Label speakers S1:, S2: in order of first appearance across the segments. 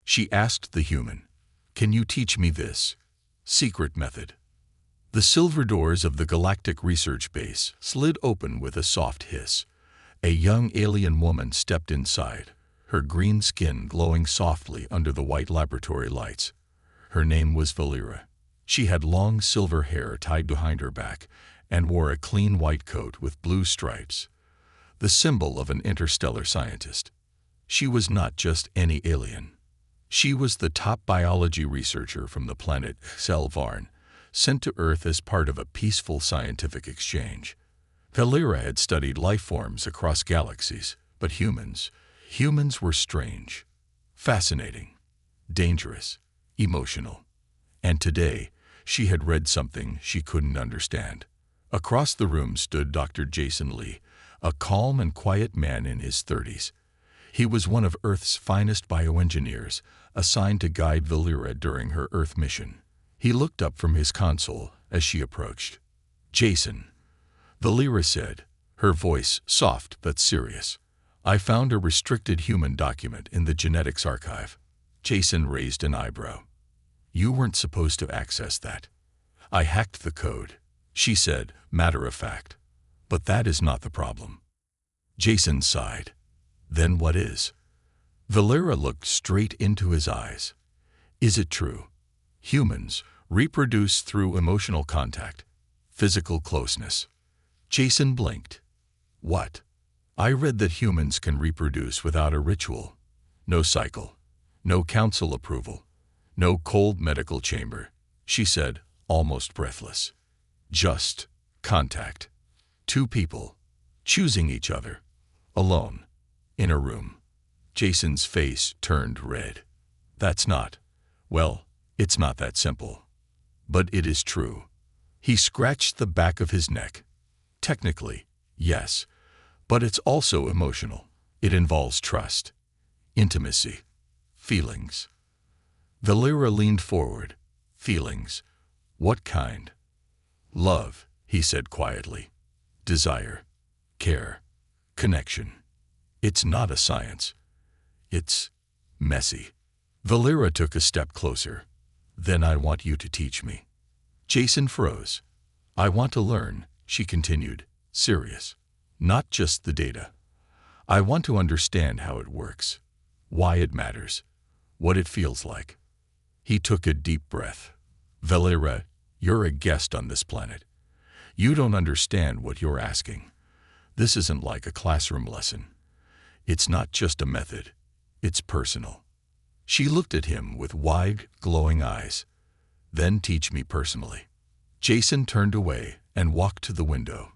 S1: She asked the human, "Can you teach me this secret method?" The silver doors of the Galactic research base slid open with a soft hiss. A young alien woman stepped inside, her green skin glowing softly under the white laboratory lights. Her name was Valera. She had long silver hair tied behind her back and wore a clean white coat with blue stripes, the symbol of an interstellar scientist. She was not just any alien. She was the top biology researcher from the planet Selvarn, sent to Earth as part of a peaceful scientific exchange. Valera had studied life forms across galaxies, but humans were strange, fascinating, dangerous, emotional. And today, she had read something she couldn't understand. Across the room stood Dr. Jason Lee, a calm and quiet man in his 30s. He was one of Earth's finest bioengineers, assigned to guide Valera during her Earth mission. He looked up from his console as she approached. "Jason," Valera said, her voice soft but serious, "I found a restricted human document in the genetics archive." Jason raised an eyebrow. "You weren't supposed to access that." "I hacked the code," she said, matter of fact. "But that is not the problem." Jason sighed. "Then what is?" Valera looked straight into his eyes. "Is it true? Humans reproduce through emotional contact, physical closeness." Jason blinked. "What?" "I read that humans can reproduce without a ritual. No cycle, no council approval, no cold medical chamber," she said, almost breathless. "Just contact. Two people, choosing each other, alone, in a room." Jason's face turned red. "That's not, well, it's not that simple. But it is true." He scratched the back of his neck. "Technically, yes, but it's also emotional. It involves trust, intimacy, feelings." Valera leaned forward. "Feelings? What kind?" "Love," he said quietly. "Desire, care, connection. It's not a science. It's messy." Valera took a step closer. "Then I want you to teach me." Jason froze. "I want to learn," she continued, serious. "Not just the data. I want to understand how it works, why it matters, what it feels like." He took a deep breath. "Valera, you're a guest on this planet. You don't understand what you're asking. This isn't like a classroom lesson. It's not just a method. It's personal." She looked at him with wide, glowing eyes. "Then teach me personally." Jason turned away and walked to the window.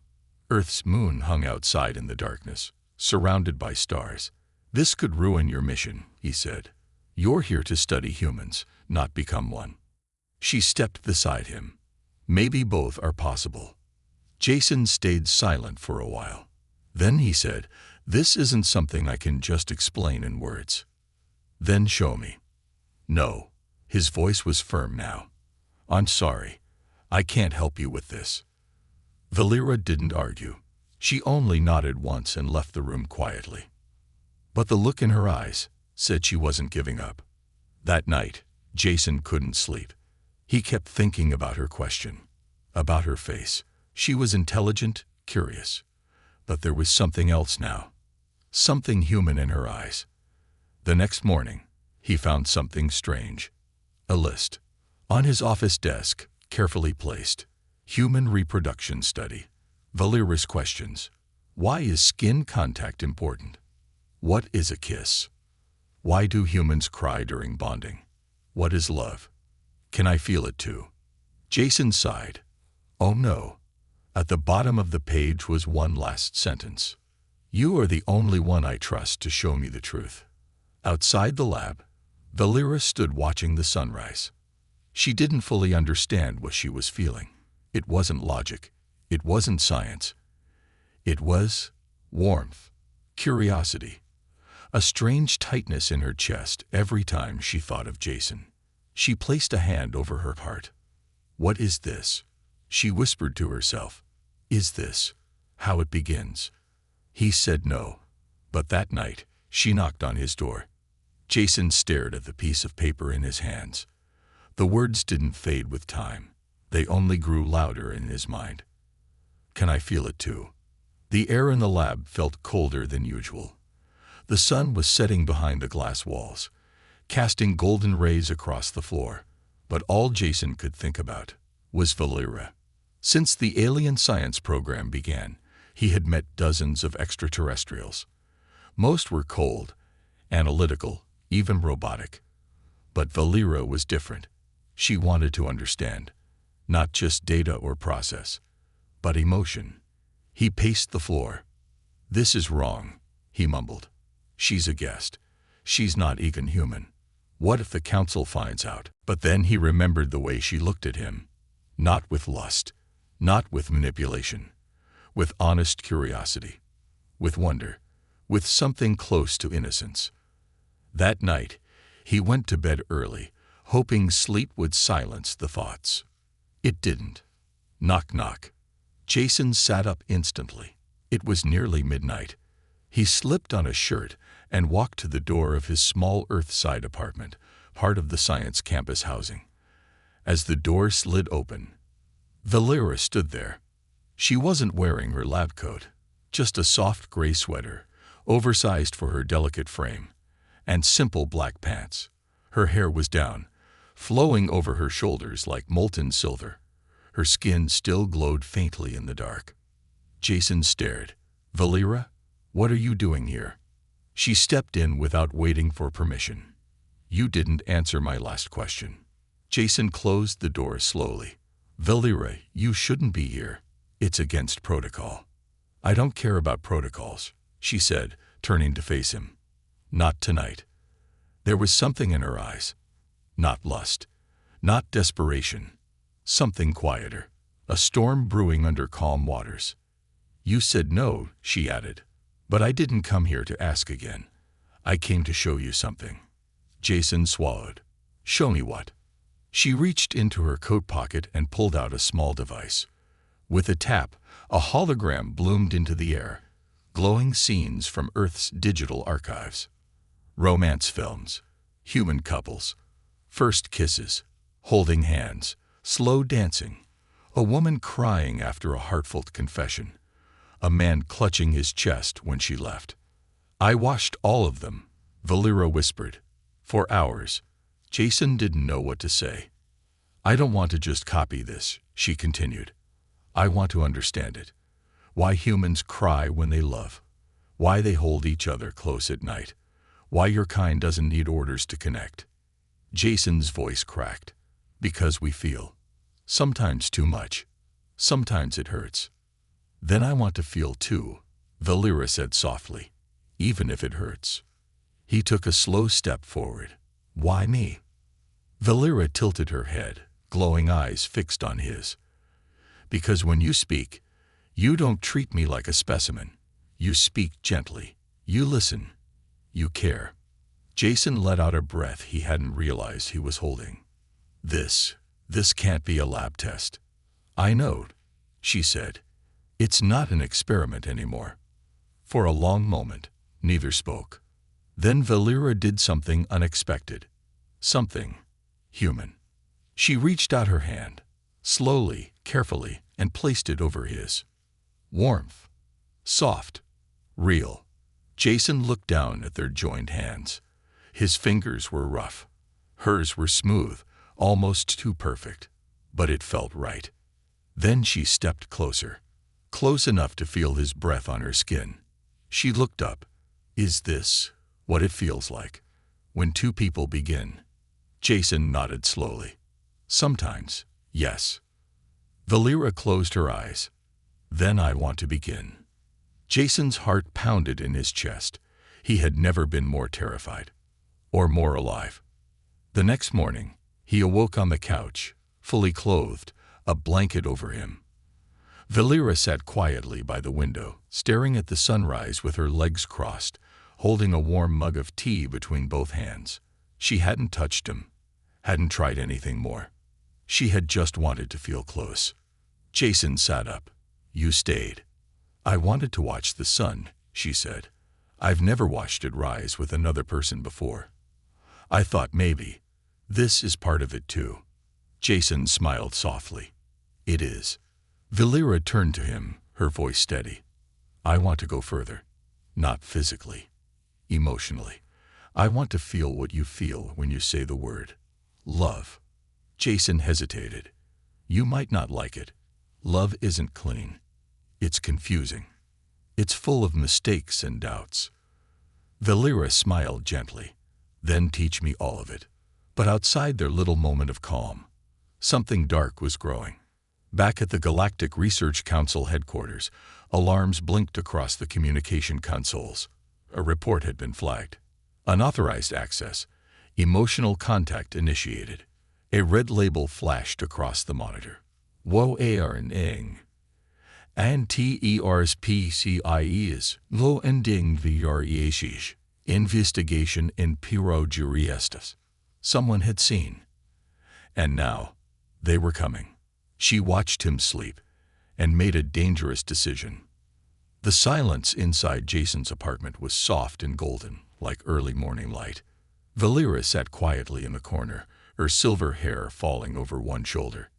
S1: Earth's moon hung outside in the darkness, surrounded by stars. "This could ruin your mission," he said. "You're here to study humans, not become one." She stepped beside him. "Maybe both are possible." Jason stayed silent for a while. Then he said, "This isn't something I can just explain in words." "Then show me." "No." His voice was firm now. "I'm sorry. I can't help you with this." Valera didn't argue. She only nodded once and left the room quietly. But the look in her eyes said she wasn't giving up. That night, Jason couldn't sleep. He kept thinking about her question, about her face. She was intelligent, curious. But there was something else now. Something human in her eyes. The next morning, he found something strange. A list. On his office desk, carefully placed. Human reproduction study. Valera's questions. Why is skin contact important? What is a kiss? Why do humans cry during bonding? What is love? Can I feel it too? Jason sighed. Oh no. At the bottom of the page was one last sentence. "You are the only one I trust to show me the truth." Outside the lab, Valera stood watching the sunrise. She didn't fully understand what she was feeling. It wasn't logic. It wasn't science. It was warmth, curiosity, a strange tightness in her chest every time she thought of Jason. She placed a hand over her heart. "What is this?" she whispered to herself. "Is this how it begins?" He said no. But that night, she knocked on his door. Jason stared at the piece of paper in his hands. The words didn't fade with time. They only grew louder in his mind. Can I feel it too? The air in the lab felt colder than usual. The sun was setting behind the glass walls, casting golden rays across the floor. But all Jason could think about was Valera. Since the alien science program began, he had met dozens of extraterrestrials. Most were cold, analytical, even robotic. But Valera was different. She wanted to understand, not just data or process, but emotion. He paced the floor. "This is wrong," he mumbled. "She's a guest. She's not even human. What if the council finds out?" But then he remembered the way she looked at him. Not with lust, not with manipulation, with honest curiosity, with wonder, with something close to innocence. That night, he went to bed early, hoping sleep would silence the thoughts. It didn't. Knock, knock. Jason sat up instantly. It was nearly midnight. He slipped on a shirt and walked to the door of his small Earthside apartment, part of the science campus housing. As the door slid open, Valera stood there. She wasn't wearing her lab coat, just a soft gray sweater, oversized for her delicate frame, and simple black pants. Her hair was down, flowing over her shoulders like molten silver. Her skin still glowed faintly in the dark. Jason stared. "Valera, what are you doing here?" She stepped in without waiting for permission. "You didn't answer my last question." Jason closed the door slowly. "Valera, you shouldn't be here. It's against protocol." "I don't care about protocols," she said, turning to face him. "Not tonight." There was something in her eyes. Not lust, not desperation. Something quieter. A storm brewing under calm waters. "You said no," she added. "But I didn't come here to ask again. I came to show you something." Jason swallowed. "Show me what?" She reached into her coat pocket and pulled out a small device. With a tap, a hologram bloomed into the air, glowing scenes from Earth's digital archives. Romance films, human couples, first kisses, holding hands, slow dancing, a woman crying after a heartfelt confession, a man clutching his chest when she left. "I watched all of them," Valera whispered. "For hours." Jason didn't know what to say. "I don't want to just copy this," she continued. "I want to understand it. Why humans cry when they love. Why they hold each other close at night. Why your kind doesn't need orders to connect." Jason's voice cracked. "Because we feel. Sometimes too much. Sometimes it hurts." "Then I want to feel too," Valera said softly. "Even if it hurts." He took a slow step forward. "Why me?" Valera tilted her head, glowing eyes fixed on his. "Because when you speak, you don't treat me like a specimen. You speak gently. You listen. You care." Jason let out a breath he hadn't realized he was holding. This can't be a lab test." "I know," she said. "It's not an experiment anymore." For a long moment, neither spoke. Then Valera did something unexpected. Something human. She reached out her hand, slowly, carefully, and placed it over his. Warmth. Soft. Real. Jason looked down at their joined hands. His fingers were rough. Hers were smooth, almost too perfect. But it felt right. Then she stepped closer. Close enough to feel his breath on her skin. She looked up. "Is this what it feels like when two people begin?" Jason nodded slowly. "Sometimes, yes." Valera closed her eyes. "Then I want to begin." Jason's heart pounded in his chest. He had never been more terrified. Or more alive. The next morning, he awoke on the couch, fully clothed, a blanket over him. Valera sat quietly by the window, staring at the sunrise with her legs crossed, holding a warm mug of tea between both hands. She hadn't touched him, hadn't tried anything more. She had just wanted to feel close. Jason sat up. "You stayed." "I wanted to watch the sun," she said. "I've never watched it rise with another person before." I thought maybe this is part of it too. Jason smiled softly. It is. Valera turned to him, her voice steady. I want to go further. Not physically. Emotionally. I want to feel what you feel when you say the word love. Jason hesitated. You might not like it. Love isn't clean. It's confusing. It's full of mistakes and doubts. Valera smiled gently. Then teach me all of it. But outside their little moment of calm, something dark was growing. Back at the Galactic Research Council headquarters, alarms blinked across the communication consoles. A report had been flagged. Unauthorized access. Emotional contact initiated. A red label flashed across the monitor. Wo ing. Anti-ERSPCIEs, lo ending VREASIS. Investigation in Piro Juristas. Someone had seen. And now, they were coming. She watched him sleep and made a dangerous decision. The silence inside Jason's apartment was soft and golden, like early morning light. Valera sat quietly in the corner, her silver hair falling over one shoulder.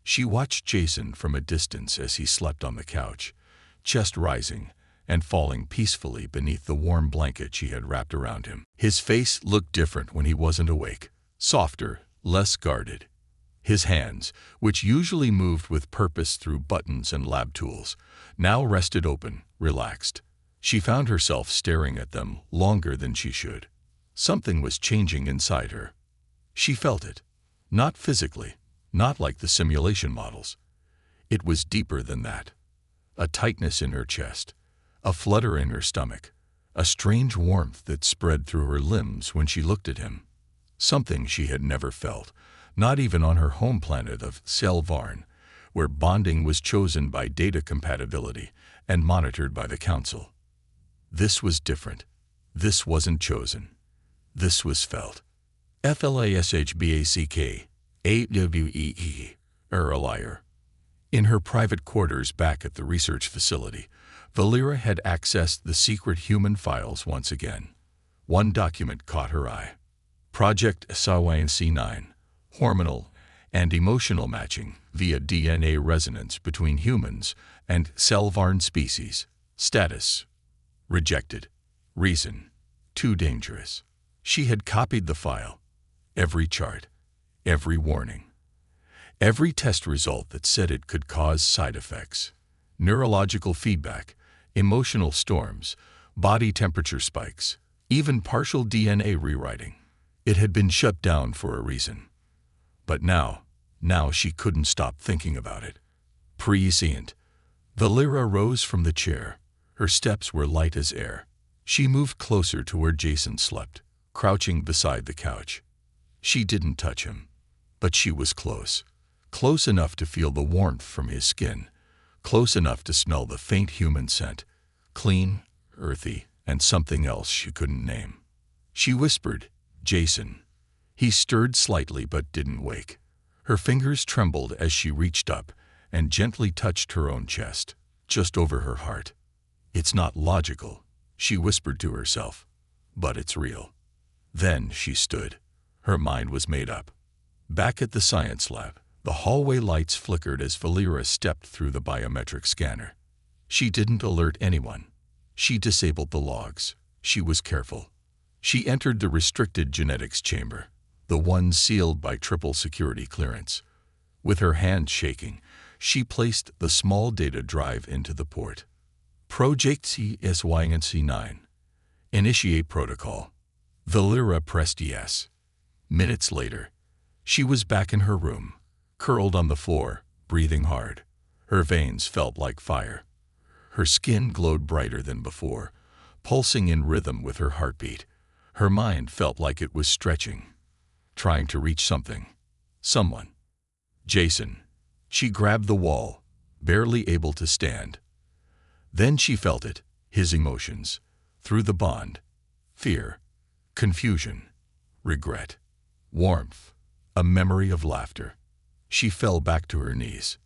S1: She watched Jason from a distance as he slept on the couch, chest rising and falling peacefully beneath the warm blanket she had wrapped around him. His face looked different when he wasn't awake, softer, less guarded. His hands, which usually moved with purpose through buttons and lab tools, now rested open, relaxed. She found herself staring at them longer than she should. Something was changing inside her. She felt it. Not physically, not like the simulation models. It was deeper than that. A tightness in her chest, a flutter in her stomach, a strange warmth that spread through her limbs when she looked at him. Something she had never felt, not even on her home planet of Selvarn, where bonding was chosen by data compatibility and monitored by the Council. This was different. This wasn't chosen. This was felt. FLASHBACK, AWEE, a liar. In her private quarters back at the research facility, Valera had accessed the secret human files once again. One document caught her eye. Project Sci-Fi, hormonal and emotional matching via DNA resonance between humans and Selvarn species. Status: rejected. Reason: too dangerous. She had copied the file. Every chart, every warning, every test result that said it could cause side effects, neurological feedback, emotional storms, body temperature spikes, even partial DNA rewriting. It had been shut down for a reason. But now she couldn't stop thinking about it. Prescient. Valera rose from the chair. Her steps were light as air. She moved closer to where Jason slept, crouching beside the couch. She didn't touch him, but she was close. Close enough to feel the warmth from his skin, close enough to smell the faint human scent, clean, earthy, and something else she couldn't name. She whispered, "Jason." He stirred slightly but didn't wake. Her fingers trembled as she reached up and gently touched her own chest, just over her heart. "It's not logical," she whispered to herself, "but it's real." Then she stood. Her mind was made up. Back at the science lab, the hallway lights flickered as Valera stepped through the biometric scanner. She didn't alert anyone. She disabled the logs. She was careful. She entered the restricted genetics chamber, the one sealed by triple security clearance. With her hands shaking, she placed the small data drive into the port. Project CSYNC9. Initiate protocol. Valera pressed yes. Minutes later, she was back in her room, curled on the floor, breathing hard. Her veins felt like fire. Her skin glowed brighter than before, pulsing in rhythm with her heartbeat. Her mind felt like it was stretching, trying to reach something, someone. Jason. She grabbed the wall, barely able to stand. Then she felt it, his emotions, through the bond. Fear, confusion, regret, warmth, a memory of laughter. She fell back to her knees.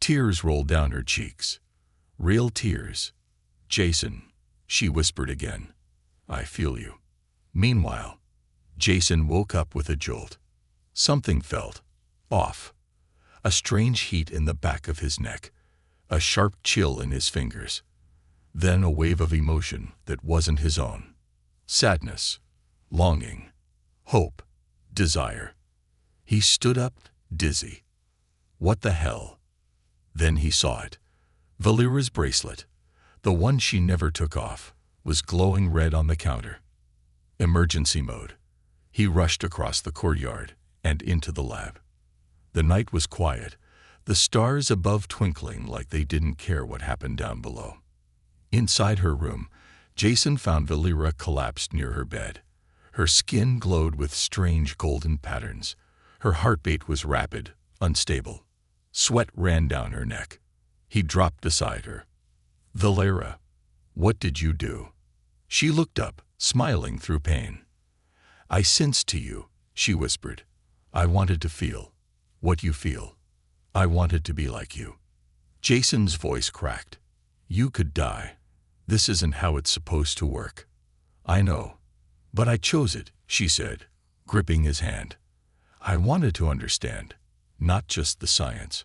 S1: Tears rolled down her cheeks. Real tears. "Jason," she whispered again. "I feel you." Meanwhile, Jason woke up with a jolt. Something felt off. A strange heat in the back of his neck, a sharp chill in his fingers. Then a wave of emotion that wasn't his own. Sadness, longing, hope, desire. He stood up, dizzy. What the hell? Then he saw it. Valera's bracelet, the one she never took off, was glowing red on the counter. Emergency mode. He rushed across the courtyard and into the lab. The night was quiet, the stars above twinkling like they didn't care what happened down below. Inside her room, Jason found Valera collapsed near her bed. Her skin glowed with strange golden patterns. Her heartbeat was rapid, unstable. Sweat ran down her neck. He dropped beside her. "Valera, what did you do?" She looked up, smiling through pain. "I sensed to you," she whispered. "I wanted to feel what you feel. I wanted to be like you." Jason's voice cracked. "You could die. This isn't how it's supposed to work." "I know. But I chose it," she said, gripping his hand. "I wanted to understand, not just the science.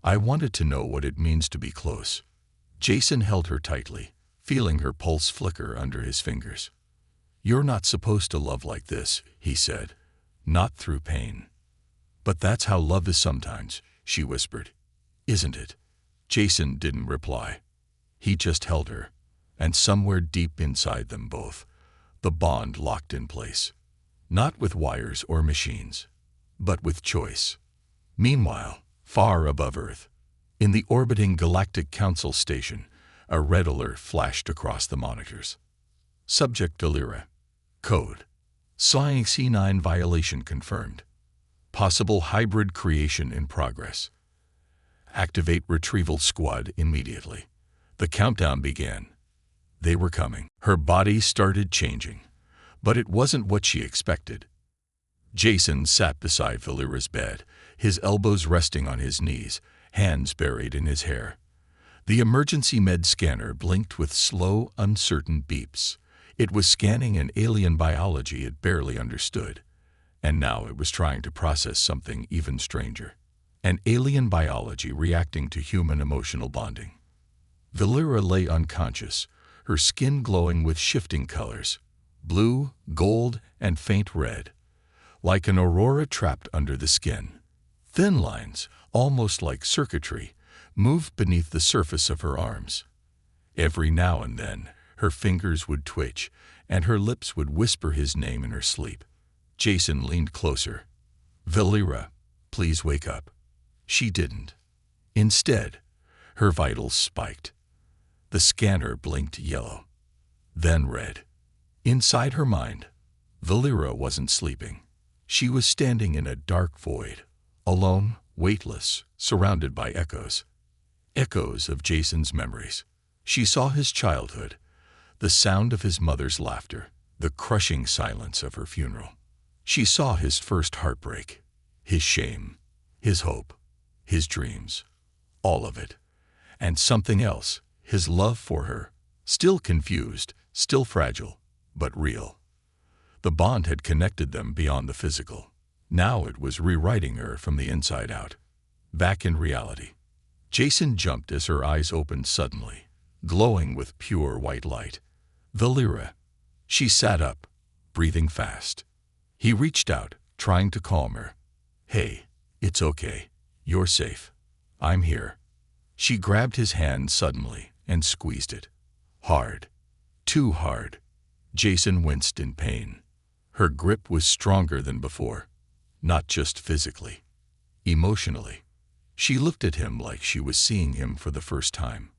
S1: I wanted to know what it means to be close." Jason held her tightly, feeling her pulse flicker under his fingers. "You're not supposed to love like this," he said, "not through pain." "But that's how love is sometimes," she whispered. "Isn't it?" Jason didn't reply. He just held her, and somewhere deep inside them both, the bond locked in place. Not with wires or machines, but with choice. Meanwhile, far above Earth, in the orbiting Galactic Council station, a red alert flashed across the monitors. Subject Valera. Code. Sci-Fi violation confirmed. Possible hybrid creation in progress. Activate retrieval squad immediately. The countdown began. They were coming. Her body started changing, but it wasn't what she expected. Jason sat beside Valera's bed, his elbows resting on his knees, hands buried in his hair. The emergency med scanner blinked with slow, uncertain beeps. It was scanning an alien biology it barely understood, and now it was trying to process something even stranger. An alien biology reacting to human emotional bonding. Valera lay unconscious, her skin glowing with shifting colors, blue, gold, and faint red, like an aurora trapped under the skin. Thin lines, almost like circuitry, moved beneath the surface of her arms. Every now and then, her fingers would twitch, and her lips would whisper his name in her sleep. Jason leaned closer. "Valera, please wake up." She didn't. Instead, her vitals spiked. The scanner blinked yellow, then red. Inside her mind, Valera wasn't sleeping. She was standing in a dark void, alone, weightless, surrounded by echoes. Echoes of Jason's memories. She saw his childhood, the sound of his mother's laughter, the crushing silence of her funeral. She saw his first heartbreak, his shame, his hope, his dreams, all of it. And something else, his love for her, still confused, still fragile, but real. The bond had connected them beyond the physical. Now it was rewriting her from the inside out. Back in reality. Jason jumped as her eyes opened suddenly, glowing with pure white light. "Valera." She sat up, breathing fast. He reached out, trying to calm her. "Hey, it's okay. You're safe. I'm here." She grabbed his hand suddenly and squeezed it. Hard. Too hard. Jason winced in pain. Her grip was stronger than before, not just physically, emotionally. She looked at him like she was seeing him for the first time.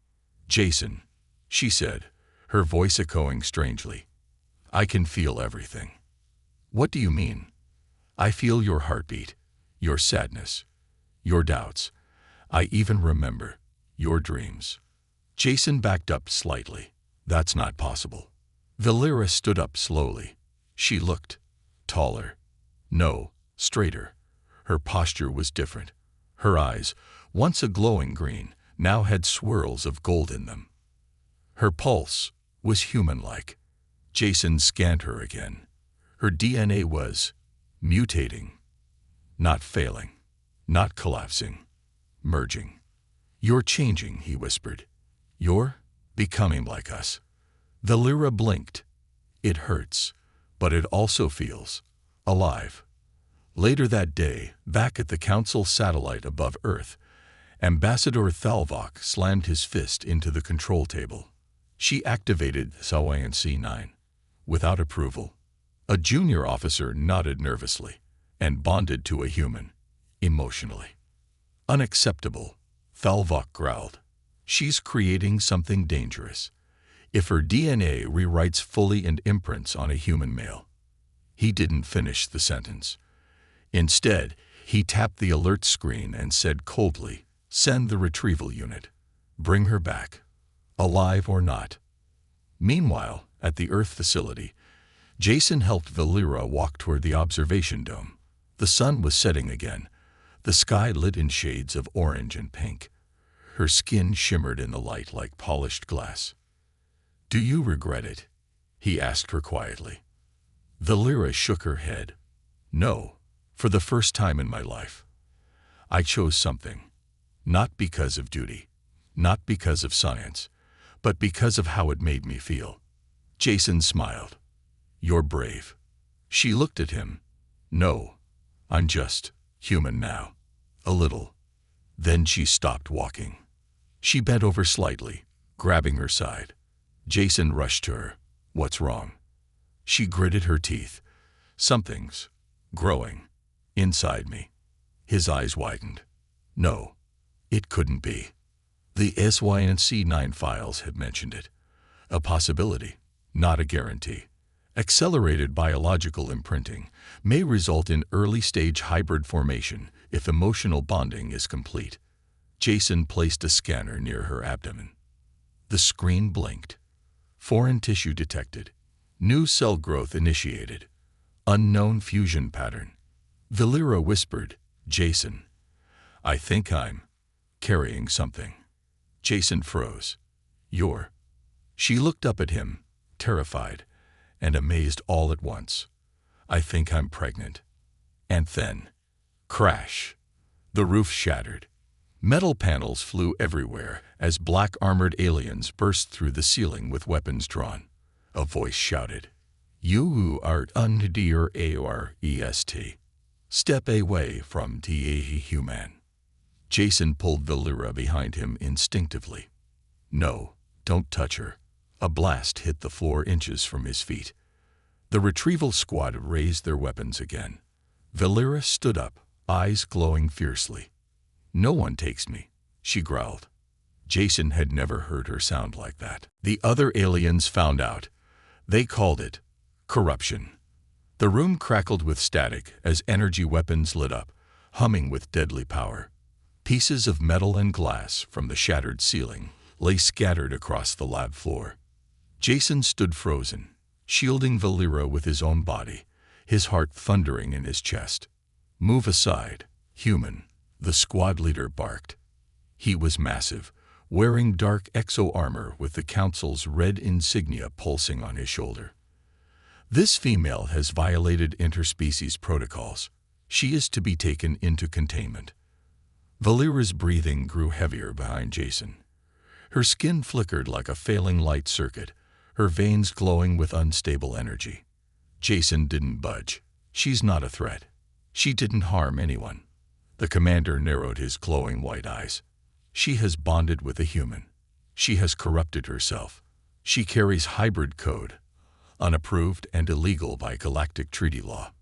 S1: "Jason," she said, her voice echoing strangely. "I can feel everything." "What do you mean?" "I feel your heartbeat, your sadness, your doubts. I even remember your dreams." Jason backed up slightly. "That's not possible." Valera stood up slowly. She looked taller. No, straighter. Her posture was different. Her eyes, once a glowing green, now had swirls of gold in them. Her pulse was human-like. Jason scanned her again. Her DNA was mutating, not failing, not collapsing, merging. "You're changing," he whispered. "You're becoming like us." Valera blinked. "It hurts, but it also feels alive." Later that day, back at the Council satellite above Earth, Ambassador Thalvok slammed his fist into the control table. She activated Sci-Fi without approval. A junior officer nodded nervously and bonded to a human, emotionally. "Unacceptable," Thalvok growled. "She's creating something dangerous. If her DNA rewrites fully and imprints on a human male." He didn't finish the sentence. Instead, he tapped the alert screen and said coldly, "Send the retrieval unit. Bring her back, alive or not." Meanwhile, at the Earth facility, Jason helped Valera walk toward the observation dome. The sun was setting again, the sky lit in shades of orange and pink. Her skin shimmered in the light like polished glass. "Do you regret it?" he asked her quietly. Valera shook her head. "No, for the first time in my life. I chose something, not because of duty, not because of science, but because of how it made me feel." Jason smiled. "You're brave." She looked at him. "No, I'm just human now. A little." Then she stopped walking. She bent over slightly, grabbing her side. Jason rushed to her. "What's wrong?" She gritted her teeth. "Something's growing inside me." His eyes widened. No, it couldn't be. The SYNC9 files had mentioned it. A possibility, not a guarantee. Accelerated biological imprinting may result in early-stage hybrid formation if emotional bonding is complete. Jason placed a scanner near her abdomen. The screen blinked. Foreign tissue detected. New cell growth initiated. Unknown fusion pattern. Valera whispered, "Jason, I think I'm carrying something." Jason froze. "You're..." She looked up at him, terrified and amazed all at once. "I think I'm pregnant." And then, crash. The roof shattered. Metal panels flew everywhere as black armored aliens burst through the ceiling with weapons drawn. A voice shouted, "You are under arrest. Step away from the human." Jason pulled Valera behind him instinctively. "No, don't touch her." A blast hit the floor inches from his feet. The retrieval squad raised their weapons again. Valera stood up, eyes glowing fiercely. "No one takes me," she growled. Jason had never heard her sound like that. The other aliens found out. They called it corruption. The room crackled with static as energy weapons lit up, humming with deadly power. Pieces of metal and glass from the shattered ceiling lay scattered across the lab floor. Jason stood frozen, shielding Valera with his own body, his heart thundering in his chest. "Move aside, human," the squad leader barked. He was massive, wearing dark exo-armor with the Council's red insignia pulsing on his shoulder. "This female has violated interspecies protocols. She is to be taken into containment." Valera's breathing grew heavier behind Jason. Her skin flickered like a failing light circuit, her veins glowing with unstable energy. Jason didn't budge. "She's not a threat. She didn't harm anyone." The commander narrowed his glowing white eyes. "She has bonded with a human. She has corrupted herself. She carries hybrid code, unapproved and illegal by Galactic treaty law."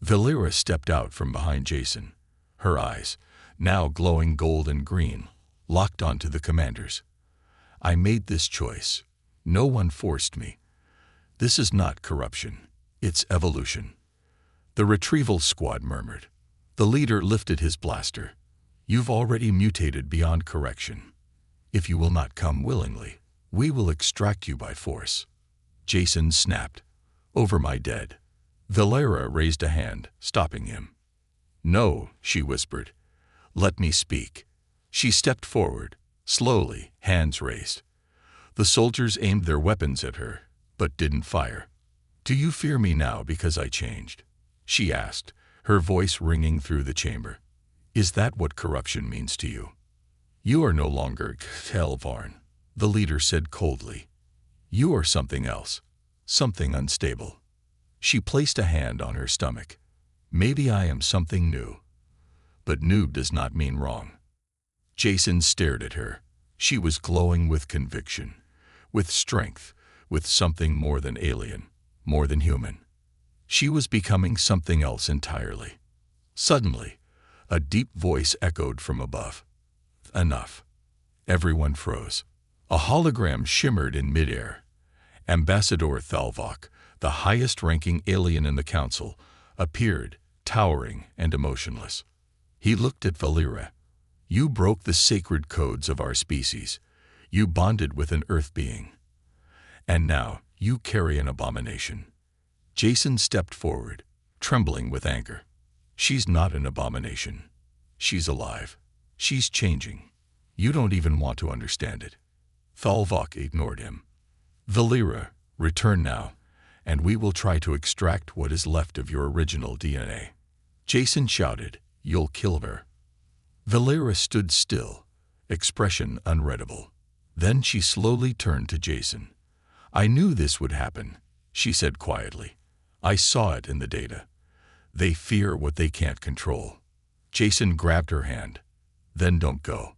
S1: Valera stepped out from behind Jason. Her eyes, now glowing gold and green, locked onto the commander's. "I made this choice. No one forced me. This is not corruption. It's evolution." The retrieval squad murmured. The leader lifted his blaster. "You've already mutated beyond correction. If you will not come willingly, we will extract you by force." Jason snapped, "Over my dead." Valera raised a hand, stopping him. "No," she whispered. "Let me speak." She stepped forward, slowly, hands raised. The soldiers aimed their weapons at her, but didn't fire. "Do you fear me now because I changed?" she asked, her voice ringing through the chamber. "Is that what corruption means to you?" "You are no longer Telvarn," the leader said coldly. "You are something else, something unstable." She placed a hand on her stomach. "Maybe I am something new. But new does not mean wrong." Jason stared at her. She was glowing with conviction, with strength, with something more than alien, more than human. She was becoming something else entirely. Suddenly, a deep voice echoed from above. "Enough." Everyone froze. A hologram shimmered in midair. Ambassador Thalvok, the highest-ranking alien in the council, appeared, towering and emotionless. He looked at Valera. "You broke the sacred codes of our species. You bonded with an Earth being. And now you carry an abomination." Jason stepped forward, trembling with anger. "She's not an abomination. She's alive. She's changing. You don't even want to understand it." Thalvok ignored him. "Valera, return now, and we will try to extract what is left of your original DNA." Jason shouted, "You'll kill her." Valera stood still, expression unreadable. Then she slowly turned to Jason. "I knew this would happen," she said quietly. "I saw it in the data. They fear what they can't control." Jason grabbed her hand. "Then don't go."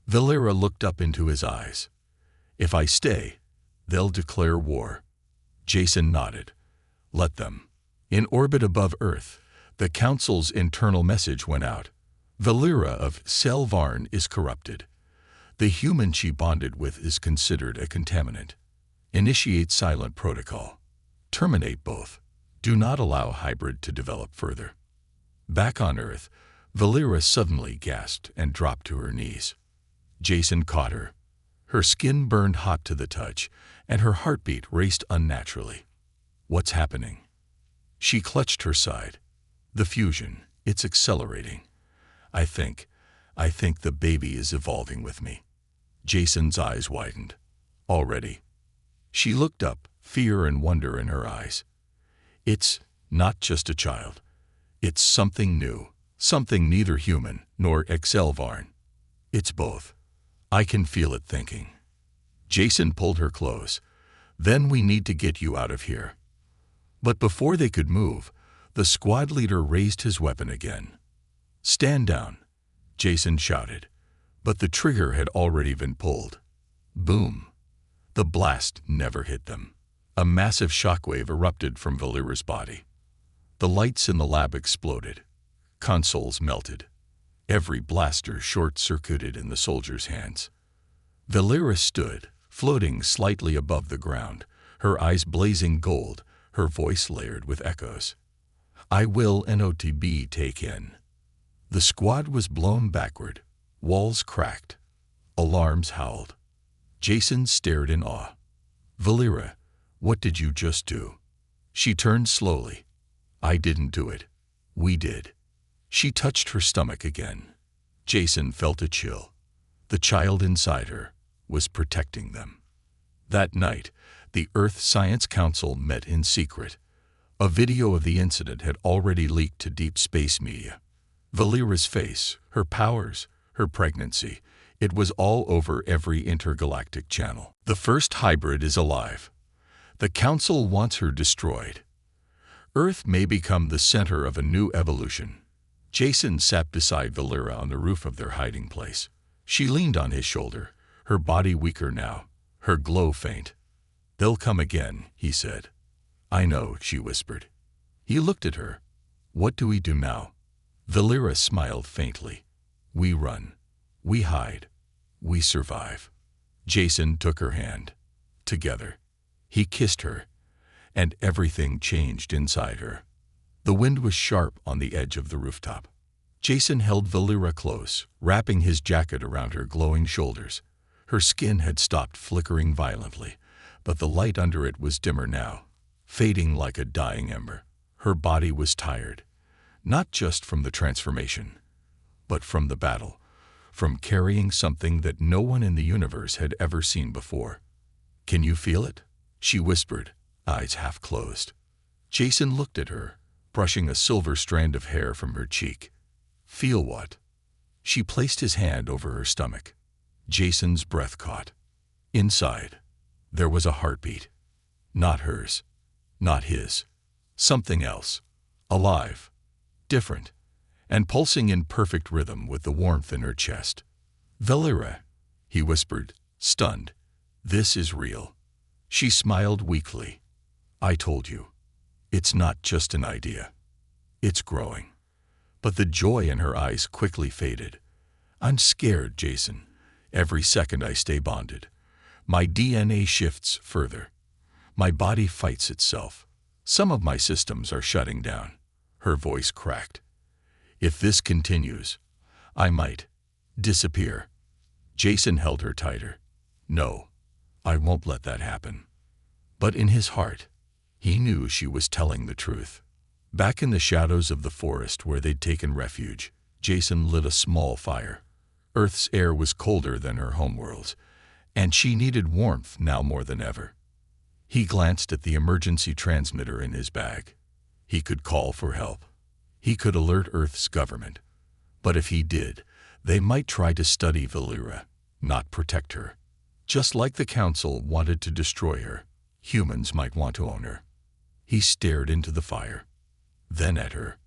S1: Valera looked up into his eyes. "If I stay, they'll declare war." Jason nodded. "Let them." In orbit above Earth, the Council's internal message went out. "Valera of Selvarn is corrupted. The human she bonded with is considered a contaminant. Initiate silent protocol. Terminate both. Do not allow hybrid to develop further." Back on Earth, Valera suddenly gasped and dropped to her knees. Jason caught her. Her skin burned hot to the touch, and her heartbeat raced unnaturally. "What's happening?" She clutched her side. "The fusion, it's accelerating. I think the baby is evolving with me." Jason's eyes widened. "Already?" She looked up, fear and wonder in her eyes. "It's not just a child. It's something new, something neither human nor Excelvarn. It's both. I can feel it thinking." Jason pulled her close. "Then we need to get you out of here." But before they could move, the squad leader raised his weapon again. "Stand down," Jason shouted, but the trigger had already been pulled. Boom. The blast never hit them. A massive shockwave erupted from Valera's body. The lights in the lab exploded. Consoles melted. Every blaster short-circuited in the soldiers' hands. Valera stood, floating slightly above the ground, her eyes blazing gold, her voice layered with echoes. "I will NOTB take in." The squad was blown backward. Walls cracked. Alarms howled. Jason stared in awe. "Valera, what did you just do?" She turned slowly. "I didn't do it. We did." She touched her stomach again. Jason felt a chill. The child inside her was protecting them. That night, the Earth Science Council met in secret. A video of the incident had already leaked to deep space media. Valera's face, her powers, her pregnancy, it was all over every intergalactic channel. "The first hybrid is alive. The Council wants her destroyed. Earth may become the center of a new evolution." Jason sat beside Valera on the roof of their hiding place. She leaned on his shoulder, her body weaker now, her glow faint. "They'll come again," he said. "I know," she whispered. He looked at her. "What do we do now?" Valera smiled faintly. "We run. We hide. We survive." Jason took her hand. Together. He kissed her, and everything changed inside her. The wind was sharp on the edge of the rooftop. Jason held Valera close, wrapping his jacket around her glowing shoulders. Her skin had stopped flickering violently, but the light under it was dimmer now, fading like a dying ember. Her body was tired, not just from the transformation, but from the battle, from carrying something that no one in the universe had ever seen before. "Can you feel it?" she whispered, eyes half closed. Jason looked at her, brushing a silver strand of hair from her cheek. Feel what? She placed his hand over her stomach. Jason's breath caught. Inside, there was a heartbeat. Not hers. Not his. Something else. Alive. Different. And pulsing in perfect rhythm with the warmth in her chest. Valera, he whispered, stunned. This is real. She smiled weakly. I told you. It's not just an idea. It's growing. But the joy in her eyes quickly faded. I'm scared, Jason. Every second I stay bonded. My DNA shifts further. My body fights itself. Some of my systems are shutting down. Her voice cracked. If this continues, I might disappear. Jason held her tighter. No, I won't let that happen. But in his heart, he knew she was telling the truth. Back in the shadows of the forest where they'd taken refuge, Jason lit a small fire. Earth's air was colder than her homeworld's, and she needed warmth now more than ever. He glanced at the emergency transmitter in his bag. He could call for help. He could alert Earth's government. But if he did, they might try to study Valera, not protect her. Just like the Council wanted to destroy her, humans might want to own her. He stared into the fire, then at her,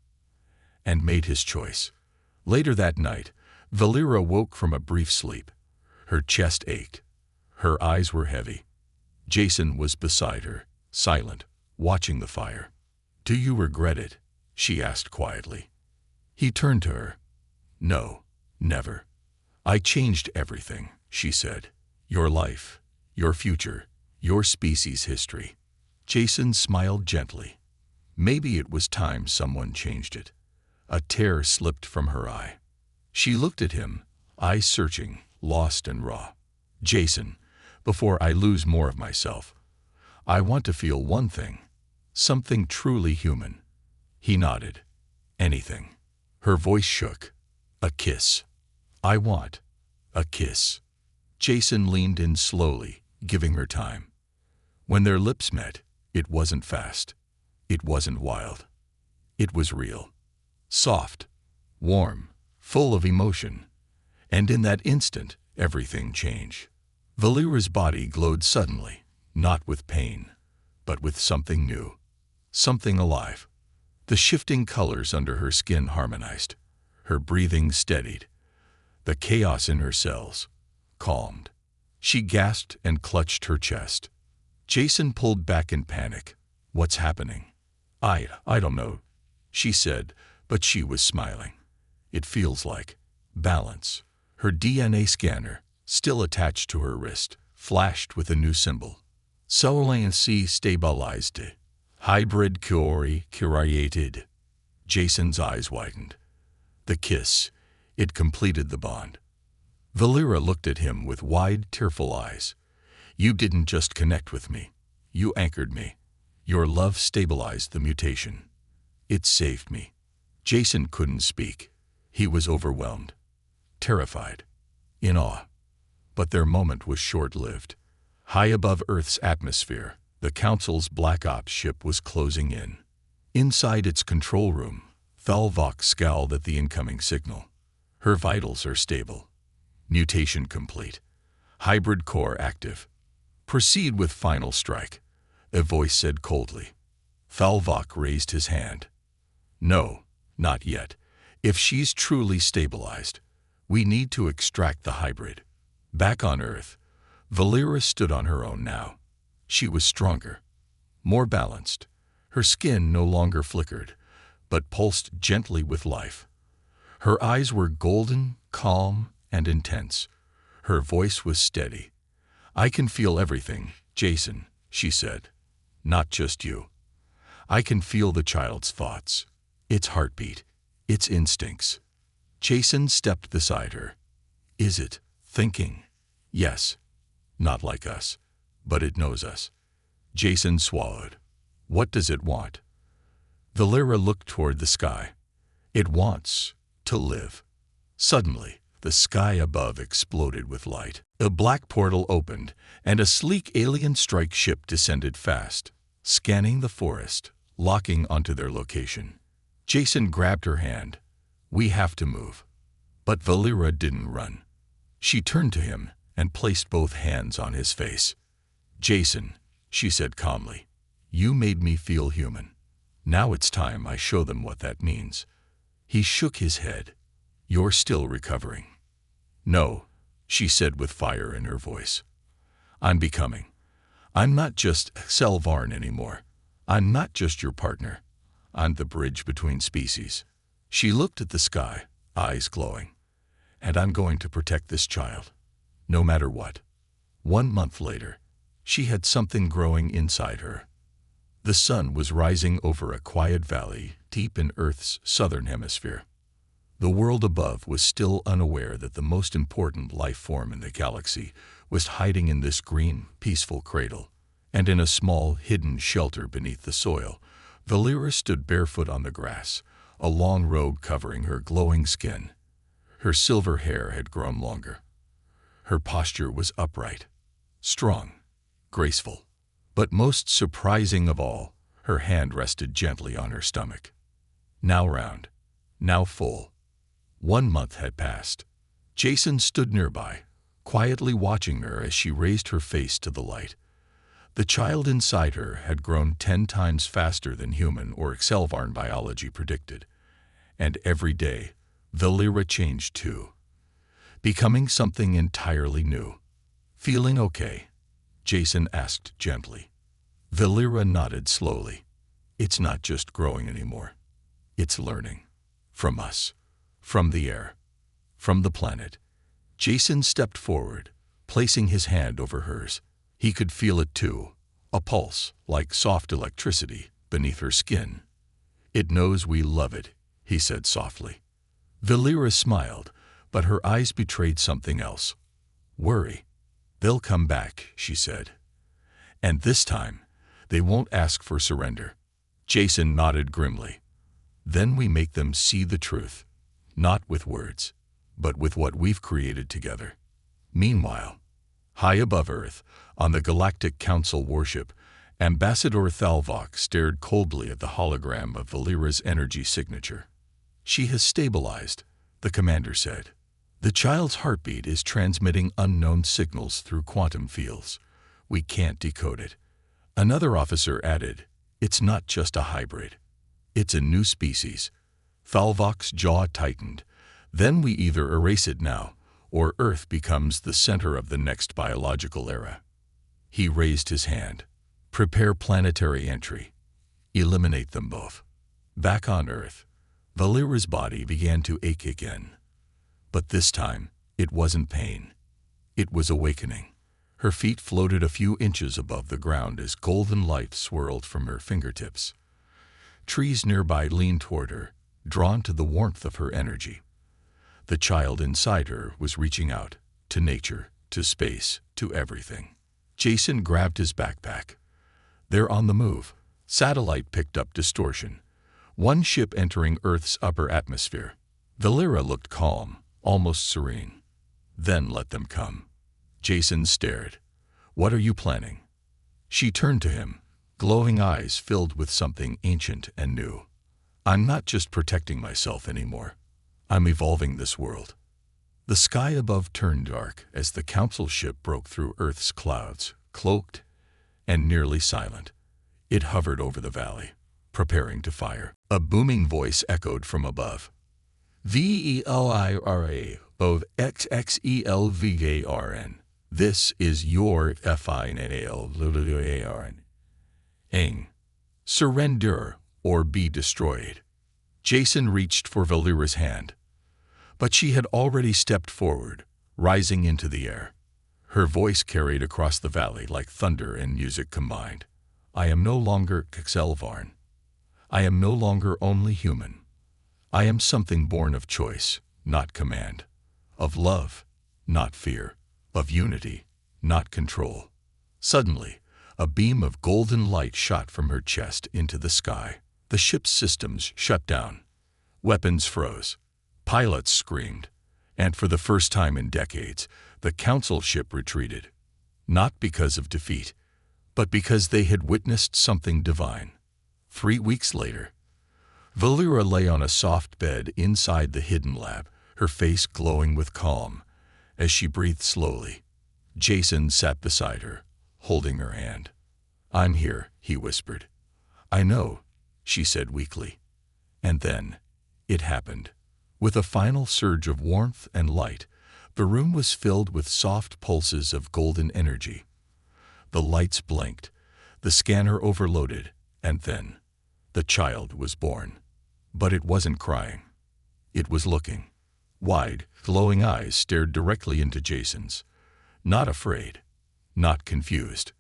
S1: and made his choice. Later that night, Valera woke from a brief sleep. Her chest ached. Her eyes were heavy. Jason was beside her, silent, watching the fire. Do you regret it? She asked quietly. He turned to her. No, never. I changed everything, she said. Your life, your future, your species' history. Jason smiled gently. Maybe it was time someone changed it. A tear slipped from her eye. She looked at him, eyes searching, lost and raw. Jason, before I lose more of myself, I want to feel one thing, something truly human. He nodded. Anything. Her voice shook. A kiss. I want a kiss. Jason leaned in slowly, giving her time. When their lips met, it wasn't fast. It wasn't wild. It was real. Soft, warm, full of emotion. And in that instant, everything changed. Valera's body glowed suddenly, not with pain, but with something new. Something alive. The shifting colors under her skin harmonized. Her breathing steadied. The chaos in her cells calmed. She gasped and clutched her chest. Jason pulled back in panic. What's happening? I don't know, she said, but she was smiling. It feels like balance. Her DNA scanner, still attached to her wrist, flashed with a new symbol. Solence stabilized. Hybrid created. Jason's eyes widened. The kiss, it completed the bond. Valera looked at him with wide, tearful eyes. You didn't just connect with me. You anchored me. Your love stabilized the mutation. It saved me. Jason couldn't speak. He was overwhelmed, terrified, in awe. But their moment was short-lived. High above Earth's atmosphere, the Council's Black Ops ship was closing in. Inside its control room, Thalvok scowled at the incoming signal. Her vitals are stable. Mutation complete. Hybrid core active. Proceed with final strike, a voice said coldly. Thalvok raised his hand. No, not yet. If she's truly stabilized, we need to extract the hybrid. Back on Earth, Valera stood on her own now. She was stronger, more balanced. Her skin no longer flickered, but pulsed gently with life. Her eyes were golden, calm, and intense. Her voice was steady. I can feel everything, Jason, she said. Not just you. I can feel the child's thoughts, its heartbeat, its instincts. Jason stepped beside her. Is it thinking? Yes. Not like us, but it knows us. Jason swallowed. What does it want? Valera looked toward the sky. It wants to live. Suddenly, the sky above exploded with light. A black portal opened, and a sleek alien strike ship descended fast, scanning the forest, locking onto their location. Jason grabbed her hand. "We have to move." But Valera didn't run. She turned to him and placed both hands on his face. "Jason," she said calmly, "you made me feel human. Now it's time I show them what that means." He shook his head. "You're still recovering." "No," she said with fire in her voice. "I'm becoming. I'm not just Selvarn anymore. I'm not just your partner. I'm the bridge between species." She looked at the sky, eyes glowing. "And I'm going to protect this child, no matter what." 1 month later, she had something growing inside her. The sun was rising over a quiet valley deep in Earth's southern hemisphere. The world above was still unaware that the most important life form in the galaxy was hiding in this green, peaceful cradle. And in a small, hidden shelter beneath the soil, Valera stood barefoot on the grass, a long robe covering her glowing skin. Her silver hair had grown longer. Her posture was upright, strong, graceful. But most surprising of all, her hand rested gently on her stomach. Now round, now full. 1 month had passed. Jason stood nearby, quietly watching her as she raised her face to the light. The child inside her had grown 10 times faster than human or Selvarn biology predicted. And every day, Valera changed too, becoming something entirely new. "Feeling okay?" Jason asked gently. Valera nodded slowly. "It's not just growing anymore. It's learning. From us. From the air. From the planet." Jason stepped forward, placing his hand over hers. He could feel it too, a pulse, like soft electricity, beneath her skin. "It knows we love it," he said softly. Valera smiled, but her eyes betrayed something else. "Worry. They'll come back," she said. "And this time, they won't ask for surrender." Jason nodded grimly. "Then we make them see the truth, not with words, but with what we've created together." Meanwhile, high above Earth, on the Galactic Council warship, Ambassador Thalvok stared coldly at the hologram of Valera's energy signature. "She has stabilized," the commander said. "The child's heartbeat is transmitting unknown signals through quantum fields. We can't decode it." Another officer added, "It's not just a hybrid. It's a new species." Thalvok's jaw tightened. "Then we either erase it now, or Earth becomes the center of the next biological era." He raised his hand. "Prepare planetary entry. Eliminate them both." Back on Earth, Valera's body began to ache again. But this time, it wasn't pain. It was awakening. Her feet floated a few inches above the ground as golden light swirled from her fingertips. Trees nearby leaned toward her, drawn to the warmth of her energy. The child inside her was reaching out, to nature, to space, to everything. Jason grabbed his backpack. "They're on the move." Satellite picked up distortion. One ship entering Earth's upper atmosphere. Valera looked calm, almost serene. "Then let them come." Jason stared. "What are you planning?" She turned to him, glowing eyes filled with something ancient and new. "I'm not just protecting myself anymore. I'm evolving this world." The sky above turned dark as the council ship broke through Earth's clouds, cloaked and nearly silent. It hovered over the valley, preparing to fire. A booming voice echoed from above. "VELIRA, of XXELVARN. This is your FINALARN. Ing. Surrender or be destroyed." Jason reached for Valera's hand, but she had already stepped forward, rising into the air. Her voice carried across the valley like thunder and music combined. "I am no longer Selvarn. I am no longer only human. I am something born of choice, not command. Of love, not fear. Of unity, not control." Suddenly, a beam of golden light shot from her chest into the sky. The ship's systems shut down. Weapons froze. Pilots screamed. And for the first time in decades, the council ship retreated. Not because of defeat, but because they had witnessed something divine. 3 weeks later, Valera lay on a soft bed inside the hidden lab, her face glowing with calm. As she breathed slowly, Jason sat beside her, holding her hand. "I'm here," he whispered. "I know," she said weakly. And then, it happened. With a final surge of warmth and light, the room was filled with soft pulses of golden energy. The lights blinked, the scanner overloaded, and then the child was born. But it wasn't crying. It was looking. Wide, glowing eyes stared directly into Jason's. Not afraid, not confused,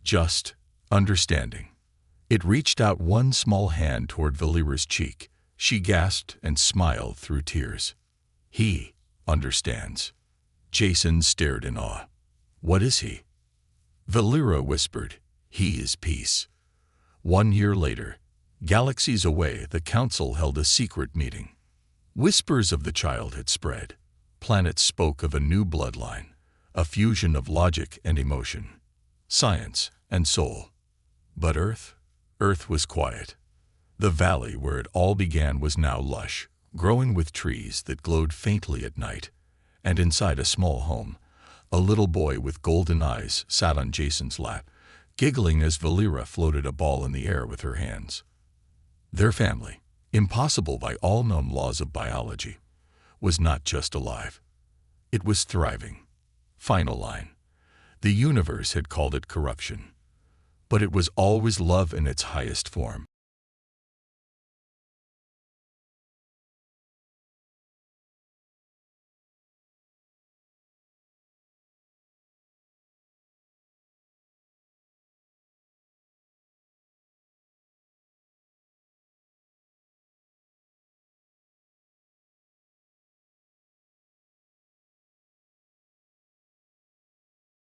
S1: just understanding. It reached out one small hand toward Valera's cheek. She gasped and smiled through tears. "He understands." Jason stared in awe. "What is he?" Valera whispered, "He is peace." 1 year later, galaxies away, the council held a secret meeting. Whispers of the child had spread. Planets spoke of a new bloodline, a fusion of logic and emotion, science and soul. But Earth was quiet. The valley where it all began was now lush, growing with trees that glowed faintly at night. And inside a small home, a little boy with golden eyes sat on Jason's lap, giggling as Valera floated a ball in the air with her hands. Their family, impossible by all known laws of biology, was not just alive. It was thriving. Final line. The universe had called it corruption. But it was always love in its highest form.